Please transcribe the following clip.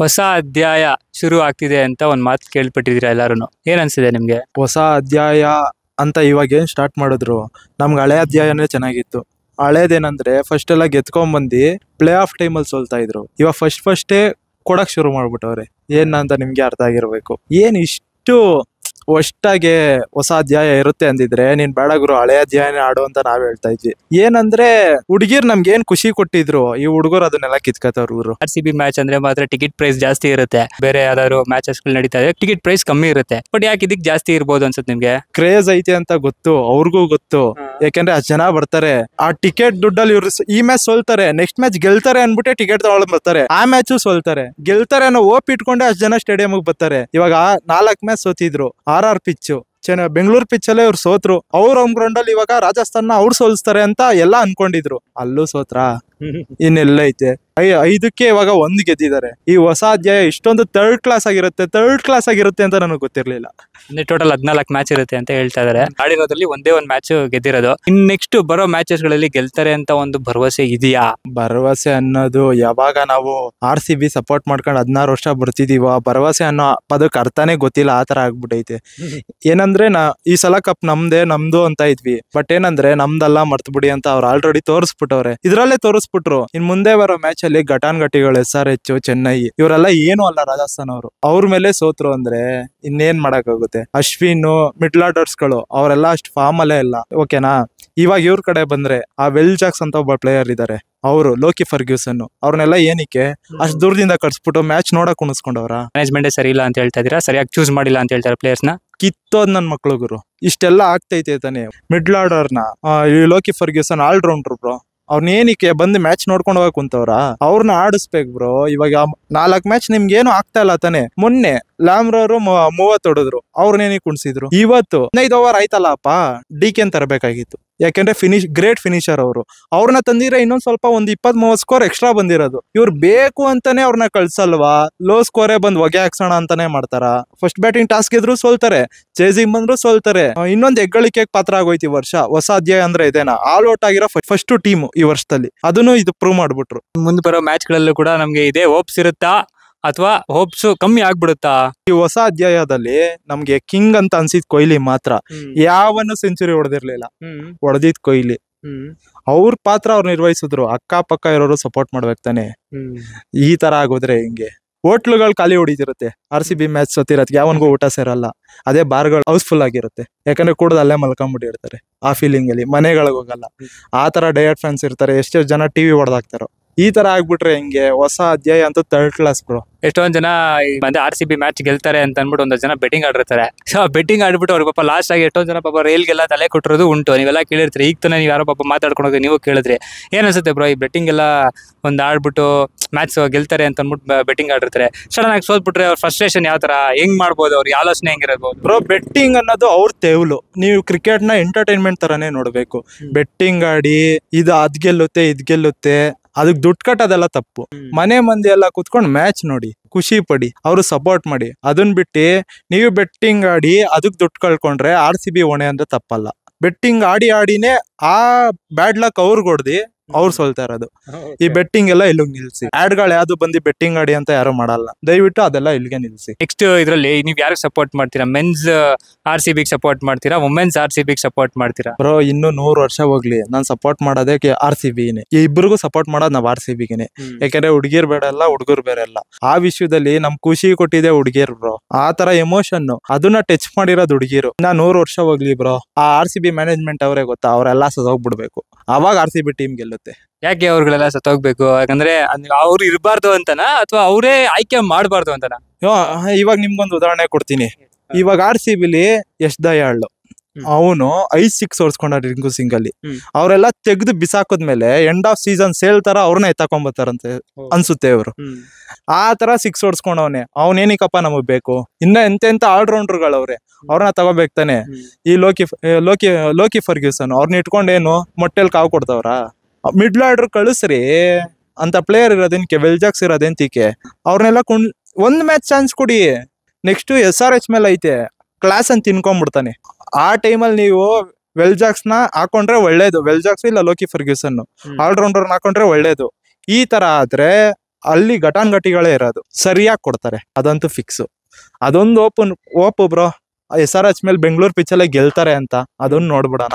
ಹೊಸ ಅಧ್ಯಾಯ ಶುರು ಆಗ್ತಿದೆ ಅಂತ ಒಂದ್ ಮಾತು ಕೇಳ್ಪಟ್ಟಿದ್ದೀರಾ ಎಲ್ಲಾರು. ಏನ್ ಅನ್ಸಿದೆ ನಿಮ್ಗೆ? ಹೊಸ ಅಧ್ಯಾಯ ಅಂತ ಇವಾಗ ಏನ್ ಸ್ಟಾರ್ಟ್ ಮಾಡಿದ್ರು, ನಮ್ಗೆ ಹಳೆ ಅಧ್ಯಾಯನೇ ಚೆನ್ನಾಗಿತ್ತು. ಹಳೇದೇನಂದ್ರೆ ಫಸ್ಟ್ ಎಲ್ಲ ಗೆದ್ಕೊಂಬಂದು ಪ್ಲೇ ಆಫ್ ಟೈಮಲ್ಲಿ ಸೋಲ್ತಾ ಇದ್ರು. ಇವಾಗ ಫಸ್ಟೇ ಕೊಡಕ್ ಶುರು ಮಾಡ್ಬಿಟ್ಟವ್ರೆ. ಏನಂತ ನಿಮ್ಗೆ ಅರ್ಥ ಆಗಿರ್ಬೇಕು. ಏನ್ ಇಷ್ಟು ಅಷ್ಟಾಗೆ ಹೊಸ ಅಧ್ಯಾಯ ಇರುತ್ತೆ ಅಂದಿದ್ರೆ ನೀನ್ ಬೇಡ ಗುರು ಹಳೆ ಅಧ್ಯಾಯನೇ ಆಡು ಅಂತ ನಾವ್ ಹೇಳ್ತಾ ಇದ್ವಿ. ಏನಂದ್ರೆ ಹುಡುಗಿರ್ ನಮ್ಗೆ ಏನ್ ಖುಷಿ ಕೊಟ್ಟಿದ್ರು, ಈ ಹುಡುಗರು ಅದನ್ನೆಲ್ಲ ಕಿತ್ಕತ್ತವ್ರು ಇವ್ರು. RCB ಮ್ಯಾಚ್ ಅಂದ್ರೆ ಮಾತ್ರ ಟಿಕೆಟ್ ಪ್ರೈಸ್ ಜಾಸ್ತಿ ಇರುತ್ತೆ. ಬೇರೆ ಯಾವ್ದಾದ್ರು ಮ್ಯಾಚಸ್ ಗಳು ನಡೀತಾ ಇದೆ ಟಿಕೆಟ್ ಪ್ರೈಸ್ ಕಮ್ಮಿ ಇರುತ್ತೆ. ಬಟ್ ಯಾಕೆ ಇದಕ್ ಜಾಸ್ತಿ ಇರ್ಬೋದು ಅನ್ಸುತ್ತೆ ನಿಮ್ಗೆ? ಕ್ರೇಜ್ ಐತೆ ಅಂತ ಗೊತ್ತು, ಅವ್ರಿಗೂ ಗೊತ್ತು. ಯಾಕಂದ್ರೆ ಅಷ್ಟ್ ಜನ ಬರ್ತಾರೆ. ಆ ಟಿಕೆಟ್ ದುಡ್ಡಲ್ಲಿ ಇವ್ರು ಈ ಮ್ಯಾಚ್ ಸೋಲ್ತಾರೆ, ನೆಕ್ಸ್ಟ್ ಮ್ಯಾಚ್ ಗೆಲ್ತಾರೆ ಅನ್ಬಿಟ್ಟೆ ಟಿಕೆಟ್ ತಗೊಳಕ್ ಬರ್ತಾರೆ. ಆ ಮ್ಯಾಚು ಸೋಲ್ತಾರೆ, ಗೆಲ್ತಾರೆ ಅನ್ನೋ ಓಪ್ ಇಟ್ಕೊಂಡೆ ಅಷ್ಟ್ ಜನ ಸ್ಟೇಡಿಯಂ ಬರ್ತಾರೆ. ಇವಾಗ 4 ಮ್ಯಾಚ್ ಸೋತಿದ್ರು. RR ಪಿಚ್ ಬೆಂಗಳೂರು ಪಿಚ್ ಅಲ್ಲೇ ಅವ್ರು ಸೋತ್ರು. ಅವ್ರ ಹೋಮ್ ಗ್ರೌಂಡ್ ಅಲ್ಲಿ ಇವಾಗ ರಾಜಸ್ಥಾನ ಅವ್ರು ಸೋಲ್ಸ್ತಾರೆ ಅಂತ ಎಲ್ಲ ಅನ್ಕೊಂಡಿದ್ರು. ಅಲ್ಲೂ ಸೋತ್ರಾ? ಇನ್ನೆಲ್ಲ ಐತೆ. 5ಕ್ಕೆ ಇವಾಗ 1 ಗೆದ್ದಿದ್ದಾರೆ. ಈ ಹೊಸ ಅಧ್ಯಾಯ ಇಷ್ಟೊಂದು ಥರ್ಡ್ ಕ್ಲಾಸ್ ಆಗಿರುತ್ತೆ ಅಂತ ನನಗೆ ಗೊತ್ತಿರ್ಲಿಲ್ಲ. ಅಂದ್ರೆ ಟೋಟಲ್ 14 ಮ್ಯಾಚ್ ಇರುತ್ತೆ ಅಂತ ಹೇಳ್ತಾ ಇದಾರೆ. ಆಡಿರೋದ್ರಲ್ಲಿ ಒಂದೇ ಒಂದ್ ಮ್ಯಾಚ್ ಗೆದ್ದಿರೋದು. ಇನ್ ನೆಕ್ಸ್ಟ್ ಬರೋ ಮ್ಯಾಚಸ್ ಗಳಲ್ಲಿ ಗೆಲ್ತಾರೆ ಅಂತ ಒಂದು ಭರವಸೆ ಇದೆಯಾ? ಭರವಸೆ ಅನ್ನೋದು ಯಾವಾಗ ನಾವು RCB ಸಪೋರ್ಟ್ ಮಾಡ್ಕೊಂಡು 16 ವರ್ಷ ಬರ್ತಿದೀವ, ಭರವಸೆ ಅನ್ನೋ ಪದಕ್ಕೆ ಅರ್ಥನೇ ಗೊತ್ತಿಲ್ಲ. ಆತರ ಆಗ್ಬಿಟ್ಟೈತೆ. ಏನಂದ್ರೆ ಈ ಸಲ ಕಪ್ ನಮ್ದು ಅಂತ ಇದ್ವಿ. ಬಟ್ ಏನಂದ್ರೆ ನಮ್ದಲ್ಲ ಮರ್ತ್ ಬಿಡಿ ಅಂತ ಅವ್ರು ಆಲ್ರೆಡಿ ತೋರಿಸ್ಬಿಟ್ಟವ್ರೆ. ಇದ್ರಲ್ಲೇ ತೋರಿಸ್ಬಿಟ್ರು. ಇನ್ ಮುಂದೆ ಬರೋ ಮ್ಯಾಚ್ ಅಲ್ಲಿ ಘಟಾನ್ಘಟಿಗಳು SRH, ಚೆನ್ನೈ ಇವರೆಲ್ಲ ಏನು ಅಲ್ಲ ರಾಜಸ್ಥಾನ್ ಅವರು. ಅವ್ರ ಮೇಲೆ ಸೋತ್ರು ಅಂದ್ರೆ ಇನ್ನೇನ್ ಮಾಡಕ್ಕಾಗುತ್ತೆ. ಅಶ್ವಿನ್, ಮಿಡ್ಲ್ ಆರ್ಡರ್ಸ್ ಗಳು ಅವರೆಲ್ಲ ಅಷ್ಟು ಫಾರ್ಮ್ ಅಲ್ಲೇ ಇಲ್ಲ. ಓಕೆನಾ? ಇವಾಗ ಇವ್ರ ಕಡೆ ಬಂದ್ರೆ ಆ ವೆಲ್ ಜಾಕ್ಸ್ ಅಂತ ಒಬ್ಬ ಪ್ಲೇಯರ್ ಇದಾರೆ, ಅವರು ಲೋಕಿ ಫರ್ಗ್ಯೂಸನ್. ಅವ್ರನ್ನೆಲ್ಲ ಏನಕ್ಕೆ ಅಷ್ಟ್ ದೂರದಿಂದ ಕಳ್ಸ್ಬಿಟ್ಟು ಮ್ಯಾಚ್ ನೋಡಕ್ ಕುಣಿಸ್ಕೊಂಡವ್ರ? ಮ್ಯಾನೇಜ್ಮೆಂಟ್ ಸರಿ ಇಲ್ಲ ಅಂತ ಹೇಳ್ತಾ ಇದೀರಾ? ಸರಿಯಾಗಿ ಚೂಸ್ ಮಾಡಿಲ್ಲ ಅಂತ ಹೇಳ್ತಾರೆ ಪ್ಲೇಯರ್ಸ್ ನ. ಕಿತ್ತೋದ್ ನನ್ ಮಕ್ಳು ಗುರು. ಇಷ್ಟೆಲ್ಲ ಆಗ್ತೈತೆ ತಾನೆ. ಮಿಡ್ಲ್ ಆರ್ಡರ್ ನ ಈ ಲೋಕಿ ಫರ್ಗ್ಯೂಸನ್ ಆಲ್ರೌಂಡರ್ ಬ್ರೋ. ಅವ್ರನ್ನ ಏನಕ್ಕೆ ಬಂದು ಮ್ಯಾಚ್ ನೋಡ್ಕೊಂಡು ಹೋಗಕ್ ಕುಂತವ್ರ? ಅವ್ರನ್ನ ಆಡಿಸ್ಬೇಕು ಬ್ರೋ. ಇವಾಗ 4 ಮ್ಯಾಚ್ ನಿಮ್ಗೇನು ಆಗ್ತಾ ಇಲ್ಲ ತಾನೆ. ಮೊನ್ನೆ ಲಾಮ್ರವರು 30 ಹೊಡೆದ್ರು, ಅವ್ರನ್ನೇನಕ್ಕೆ ಕುಣಿಸಿದ್ರು. ಇವತ್ತು 15 ಓವರ್ ಆಯ್ತಲ್ಲಪ್ಪ, DK ತರಬೇಕಾಗಿತ್ತು. ಯಾಕೆಂದ್ರೆ ಗ್ರೇಟ್ ಫಿನಿಶರ್ ಅವರು. ಅವ್ರನ್ನ ತಂದಿದ್ರೆ ಇನ್ನೊಂದ್ ಸ್ವಲ್ಪ ಒಂದ್ 20-30 ಸ್ಕೋರ್ ಎಕ್ಸ್ಟ್ರಾ ಬಂದಿರೋದು. ಇವ್ರು ಬೇಕು ಅಂತಾನೆ ಅವ್ರನ್ನ ಕಳ್ಸಲ್ವಾ? ಲೋ ಸ್ಕೋರೇ ಬಂದ್ ಹೊಗೆ ಹಾಕ್ಸೋಣ ಅಂತಾನೆ ಮಾಡ್ತಾರ. ಫಸ್ಟ್ ಬ್ಯಾಟಿಂಗ್ ಟಾಸ್ಕ್ ಇದ್ರು ಸೋಲ್ತಾರೆ, ಚೇಸಿಂಗ್ ಬಂದ್ರು ಸೋಲ್ತಾರೆ. ಇನ್ನೊಂದ್ ಹೆಗ್ಗಳಿಕೆ ಪಾತ್ರ ಆಗೋಯ್ತು ಈ ವರ್ಷ. ಹೊಸ ಅಧ್ಯಾಯ ಅಂದ್ರೆ ಇದೇನಾ? ಆಲ್ ಔಟ್ ಆಗಿರೋ ಫಸ್ಟ್ ಟೀಮ್ ಈ ವರ್ಷದಲ್ಲಿ. ಅದನ್ನು ಇದು ಪ್ರೂವ್ ಮಾಡ್ಬಿಟ್ರು. ಮುಂದೆ ಬರೋ ಮ್ಯಾಚ್ ಗಳಲ್ಲೂ ಕೂಡ ನಮ್ಗೆ ಇದೇ ಹೋಪ್ಸ್ ಇರುತ್ತಾ ಅಥವಾ ಹೋಪ್ಸ್ ಕಮ್ಮಿ ಆಗ್ಬಿಡುತ್ತಾ? ಈ ಹೊಸ ಅಧ್ಯಾಯದಲ್ಲಿ ನಮ್ಗೆ ಕಿಂಗ್ ಅಂತ ಅನ್ಸಿದ್ ಕೊಹ್ಲಿ ಮಾತ್ರ. ಯಾವನು ಸೆಂಚುರಿ ಹೊಡೆದಿರ್ಲಿಲ್ಲ, ಹೊಡೆದಿದ್ ಕೊಹ್ಲಿ. ಅವ್ರ ಪಾತ್ರ ಅವ್ರು ನಿರ್ವಹಿಸಿದ್ರು. ಅಕ್ಕಪಕ್ಕ ಇರೋರು ಸಪೋರ್ಟ್ ಮಾಡ್ಬೇಕು ತಾನೆ. ಈ ತರ ಆಗೋದ್ರೆ ಹಿಂಗೆ ಹೋಟ್ಲುಗಳು ಖಾಲಿ ಹೊಡಿತಿರುತ್ತೆ. RCB ಮ್ಯಾಚ್ ಸೋತಿರತ್ತೆ, ಯಾವನ್ಗೂ ಊಟ ಸೇರಲ್ಲ. ಅದೇ ಬಾರ್ಗಳು ಹೌಸ್ಫುಲ್ ಆಗಿರುತ್ತೆ. ಯಾಕಂದ್ರೆ ಕೂಡದ ಅಲ್ಲೇ ಮಲ್ಕೊಂಡ್ಬಿಟ್ಟಿರ್ತಾರೆ. ಆ ಫೀಲಿಂಗ್ ಅಲ್ಲಿ ಮನೆಗಳಿಗೆ ಹೋಗಲ್ಲ. ಆ ತರ ಡಯಟ್ ಫ್ಯಾನ್ಸ್ ಇರ್ತಾರೆ. ಎಷ್ಟೋ ಜನ ಟಿವಿ ಹೊಡೆದಾಕ್ತಾರೋ. ಈ ತರ ಆಗ್ಬಿಟ್ರೆ ಹಿಂಗೆ ಹೊಸ ಅಧ್ಯಾಯ ಅಂತ ಥರ್ಡ್ ಕ್ಲಾಸ್ ಬ್ರೋ. ಎಷ್ಟೊಂದ್ ಜನ RCB ಮ್ಯಾಚ್ ಗೆಲ್ತಾರೆ ಅಂತ ಅನ್ಬಿಟ್ಟು ಒಂದಷ್ಟು ಜನ ಬೆಟ್ಟಿಂಗ್ ಆಡಿರ್ತಾರೆ. ಸೊ ಬೆಟ್ಟಿಂಗ್ ಆಡ್ಬಿಟ್ಟು ಅವ್ರ ಪಾಪ ಲಾಸ್ಟ್ ಆಗಿ ಎಷ್ಟೊಂದ್ ಜನ ಪಾಪ ರೈಲ್ಗೆಲ್ಲ ತಲೆ ಕೊಟ್ಟಿರೋದು ಉಂಟು. ನೀವೆಲ್ಲ ಕೇಳಿರ್ತೀರಿ. ಈಗ ತಾನೇ ನೀವು ಯಾರೋ ಪಾಪ ಮಾತಾಡ್ಕೊಂಡು ನೀವು ಕೇಳಿದ್ರಿ. ಏನ್ ಅನ್ಸುತ್ತೆ ಬ್ರೋ, ಈ ಬೆಟ್ಟಿಂಗ್ ಎಲ್ಲ ಒಂದ್ ಆಡ್ಬಿಟ್ಟು ಮ್ಯಾಚ್ ಗೆಲ್ತಾರೆ ಅಂತ ಅನ್ಬಿಟ್ಟು ಬೆಟ್ಟಿಂಗ್ ಆಡಿರ್ತಾರೆ, ಸಡನ್ ಆಗಿ ಸೋತ್ಬಿಟ್ರೆ ಅವ್ರ ಫ್ರಸ್ಟ್ರೇಷನ್ ಯಾವ ತರ, ಹೆಂಗ್ ಮಾಡ್ಬೋದು, ಅವ್ರ ಆಲೋಚನೆ ಹೆಂಗಿರಬಹುದು? ಬ್ರೋ ಬೆಟ್ಟಿಂಗ್ ಅನ್ನೋದು ಅವ್ರ ತೇವ್ಲು. ನೀವು ಕ್ರಿಕೆಟ್ ನ ಎಂಟರ್ಟೈನ್ಮೆಂಟ್ ತರಾನೇ ನೋಡ್ಬೇಕು. ಬೆಟ್ಟಿಂಗ್ ಆಡಿ ಇದು ಅದ್ ಗೆಲ್ಲುತ್ತೆ ಇದ್ ಗೆಲ್ಲುತ್ತೆ ಅದಕ್ಕೆ ದುಡ್ಡು ಕಟ್ಟೋದೆಲ್ಲ ತಪ್ಪು. ಮನೆ ಮಂದಿ ಎಲ್ಲ ಕುತ್ಕೊಂಡು ಮ್ಯಾಚ್ ನೋಡಿ, ಖುಷಿ ಪಡಿ, ಅವ್ರು ಸಪೋರ್ಟ್ ಮಾಡಿ. ಅದನ್ ಬಿಟ್ಟು ನೀವು ಬೆಟ್ಟಿಂಗ್ ಆಡಿ ಅದಕ್ಕೆ ದುಡ್ಡು ಕಳ್ಕೊಂಡ್ರೆ RCB ಹೊಣೆ ಅಂದ್ರೆ ತಪ್ಪಲ್ಲ. ಬೆಟ್ಟಿಂಗ್ ಆಡಿನೇ ಆ ಬ್ಯಾಡ್ ಲಕ್ ಅವ್ರಿಗೆ ಹೊಡ್ದಿ ಅವ್ರು ಸೋಲ್ತಾ ಇರೋದು. ಈ ಬೆಟ್ಟಿಂಗ್ ಎಲ್ಲ ಇಲ್ಲಿಗೆ ನಿಲ್ಸಿ. ಆಡ್ಗಳು ಯಾವ್ದು ಬಂದು ಬೆಟ್ಟಿಂಗ್ ಆಡಿ ಅಂತ ಯಾರು ಮಾಡಲ್ಲ. ದಯವಿಟ್ಟು ಅದೆಲ್ಲ ಇಲ್ಲಿಗೆ ನಿಲ್ಸಿ. ನೆಕ್ಸ್ಟ್ ಇದ್ರಲ್ಲಿ ನೀವ್ ಯಾರಿಗೆ ಸಪೋರ್ಟ್ ಮಾಡ್ತೀರಾ? ಮೆನ್ಸ್ RCB ಸಪೋರ್ಟ್ ಮಾಡ್ತೀರಾ, ವುಮೆನ್ಸ್ RCB ಸಪೋರ್ಟ್ ಮಾಡ್ತೀರಾ? ಬ್ರೋ ಇನ್ನು 100 ವರ್ಷ ಹೋಗ್ಲಿ, ನಾನ್ ಸಪೋರ್ಟ್ ಮಾಡೋದೇ RCBನೇ. ಇಬ್ಬರಿಗೂ ಸಪೋರ್ಟ್ ಮಾಡೋದು ನಾವ್ RCBಗೆನೆ. ಯಾಕಂದ್ರೆ ಹುಡುಗಿರ್ ಬೇಡ ಅಲ್ಲ, ಹುಡುಗರು ಬೇರೆ ಅಲ್ಲ. ಆ ವಿಷಯದಲ್ಲಿ ನಮ್ ಖುಷಿ ಕೊಟ್ಟಿದೆ ಹುಡುಗಿರ್ ಬ್ರೋ. ಆ ತರ ಎಮೋಷನ್ ಅದನ್ನ ಟಚ್ ಮಾಡಿರೋದು ಹುಡುಗಿರು. 100 ವರ್ಷ ಹೋಗ್ಲಿ ಬ್ರೋ, ಆ RCB ಮ್ಯಾನೇಜ್ಮೆಂಟ್ ಅವರೇ ಗೊತ್ತಾ, ಅವರೆಲ್ಲ ಸದೋಗ್ಬಿಡ್ಬೇಕು. ಅವಾಗ RCB ಟೀಮ್ ಗೆಲ್ಲುತ್ತೆ. ಯಾಕೆ ಅವ್ರುಗಳೆಲ್ಲ ಸತ್ತೋಗ್ಬೇಕು? ಯಾಕಂದ್ರೆ ಅವ್ರು ಇರಬಾರ್ದು ಅಂತನಾ ಅಥವಾ ಅವರೇ ಆಯ್ಕೆ ಮಾಡಬಾರ್ದು ಅಂತನಾ? ಇವಾಗ ನಿಮ್ಗೊಂದು ಉದಾಹರಣೆ ಕೊಡ್ತೀನಿ. ಇವಾಗ RCBಲಿ ಯಶ್ ದಯಾಳ್ ಅವನು 5 6 ಹೊಡ್ಸ್ಕೊಂಡ ರಿಂಕು ಸಿಂಗಲ್ಲಿ. ಅವರೆಲ್ಲ ತೆಗೆದು ಬಿಸಾಕದ್ಮೇಲೆ ಎಂಡ್ ಆಫ್ ಸೀಸನ್ ಸೇಲ್ ತರ ಅವ್ರನ್ನ ಎತ್ತಾಕೊಂಬತ್ತಾರಂತೆ ಅನ್ಸುತ್ತೆ ಇವ್ರು. ಆ ತರ 6 ಹೊಡ್ಸ್ಕೊಂಡವನೆ. ಅವನೇನಿಕಪ್ಪ ನಮಗ್ ಬೇಕು? ಇನ್ನ ಎಂತೆಂತ ಆಲ್ರೌಂಡರ್ಗಳವ್ರೆ, ಅವ್ರನ್ನ ತಗೋಬೇಕು ತಾನೆ. ಈ ಲೋಕಿ ಫರ್ಗ್ಯೂಸನ್ ಅವ್ರನ್ನ ಇಟ್ಕೊಂಡೇನು ಮೊಟ್ಟೆಲ್ ಕಾವು ಕೊಡ್ತಾವ್ರ? ಮಿಡ್ಲ್ ಆರ್ಡರ್ ಕಳಿಸ್ರಿ ಅಂತ ಪ್ಲೇಯರ್ ಇರೋದೇನ್ಕೆ? ವೆಲ್ ಜಾಕ್ಸ್ ಇರೋದೇಂತಿಕೆ? ಅವ್ರನ್ನೆಲ್ಲ ಒಂದ್ ಮ್ಯಾಚ್ ಚಾನ್ಸ್ ಕೊಡಿ. ನೆಕ್ಸ್ಟ್ SRH ಮೇಲೆ ಐತೆ, ಕ್ಲಾಸ್ ಅಂತ ತಿನ್ಕೊಂಡ್ಬಿಡ್ತಾನೆ. ಆ ಟೈಮಲ್ಲಿ ನೀವು ವೆಲ್ ಜಾಕ್ಸ್ ನ ಹಾಕೊಂಡ್ರೆ ಒಳ್ಳೇದು. ವೆಲ್ ಜಾಕ್ಸ್ ಇಲ್ಲ ಲೋಕಿ ಫರ್ಗ್ಯೂಸನ್ ಆಲ್ರೌಂಡರ್ ಹಾಕೊಂಡ್ರೆ ಒಳ್ಳೇದು. ಈ ತರ ಆದ್ರೆ ಅಲ್ಲಿ ಘಟಾನ್ಘಟಿಗಳೇ ಇರೋದು, ಸರಿಯಾಗಿ ಕೊಡ್ತಾರೆ, ಅದಂತೂ ಫಿಕ್ಸ್. ಅದೊಂದು ಓಪು ಬ್ರೋ, SRH ಮೇಲೆ ಬೆಂಗಳೂರು ಪಿಚ್ಚಲ್ಲೇ ಗೆಲ್ತಾರೆ ಅಂತ, ಅದನ್ನ ನೋಡ್ಬಿಡೋಣ.